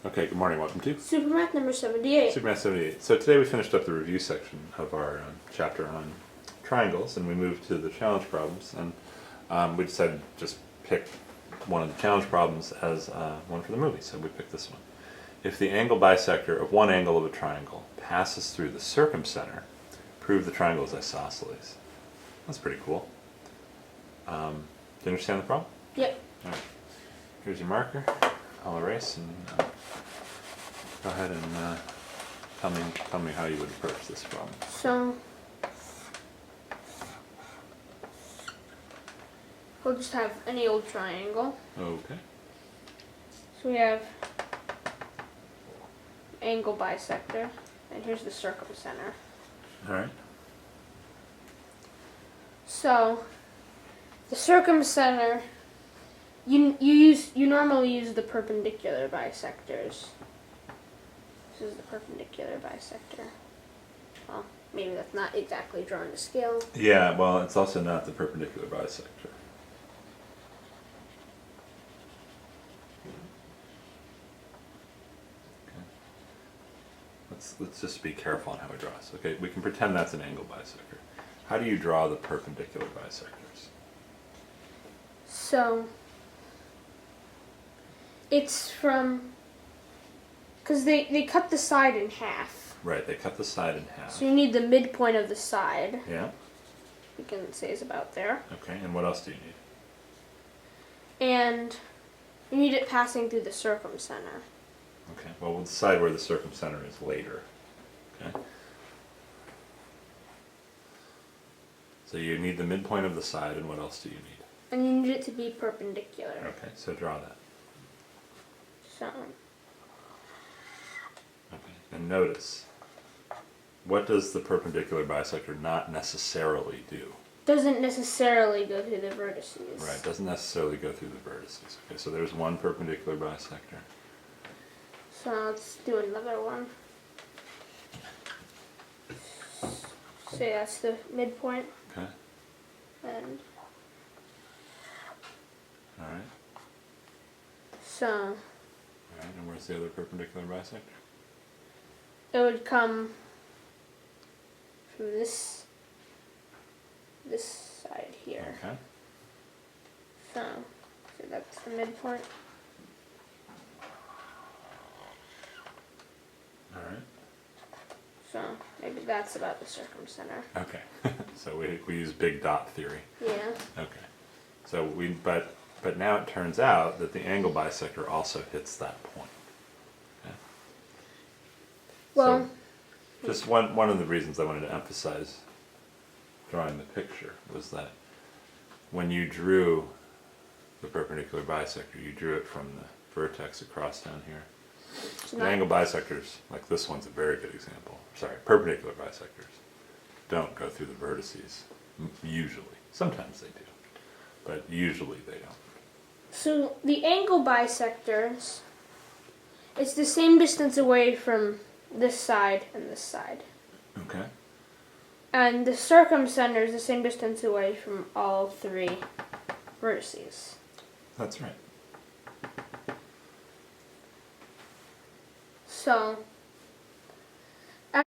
Okay, good morning. Welcome to SuperMath number 78. SuperMath78. So today we finished up the review section of our chapter on triangles, and we moved to the challenge problems, and we decided to just pick one of the challenge problems as one for the movie, so we picked this one. If the angle bisector of one angle of a triangle passes through the circumcenter, prove the triangle is isosceles. That's pretty cool. Do you understand the problem? Yep. All right. Here's your marker. I'll erase and go ahead and tell me how you would approach this problem. So we'll just have any old triangle. Okay. So we have angle bisector, and here's the circumcenter. All right. So the circumcenter, you normally use the perpendicular bisectors. This is the perpendicular bisector. Well, maybe that's not exactly drawn to scale. Yeah, well, it's also not the perpendicular bisector. Okay. Let's just be careful on how we draw this. Okay, we can pretend that's an angle bisector. How do you draw the perpendicular bisectors? So it's from, because they cut the side in half. Right, they cut the side in half. So you need the midpoint of the side. Yeah. We can say is about there. Okay, and what else do you need? And you need it passing through the circumcenter. Okay, well, we'll decide where the circumcenter is later. Okay. So you need the midpoint of the side, and what else do you need? And you need it to be perpendicular. Okay, so draw that. So Okay, and notice, what does the perpendicular bisector not necessarily do? doesn't necessarily go through the vertices. Right, doesn't necessarily go through the vertices. Okay, so there's one perpendicular bisector. So let's do another one. Say that's the midpoint. Okay, And all right. so All right, and where's the other perpendicular bisector? it would come from this side here. Okay, So that's the midpoint. all right. So maybe that's about the circumcenter. Okay, so we use big dot theory. Yeah. Okay, so but now it turns out that the angle bisector also hits that point. Okay. Well, So just one of the reasons I wanted to emphasize drawing the picture was that when you drew the perpendicular bisector, you drew it from the vertex across down here. The angle bisectors, like this one's a very good example. Sorry, perpendicular bisectors don't go through the vertices, usually. Sometimes they do, but usually they don't. so the angle bisectors, it's the same distance away from this side and this side. Okay. And the circumcenter is the same distance away from all three vertices. That's right. So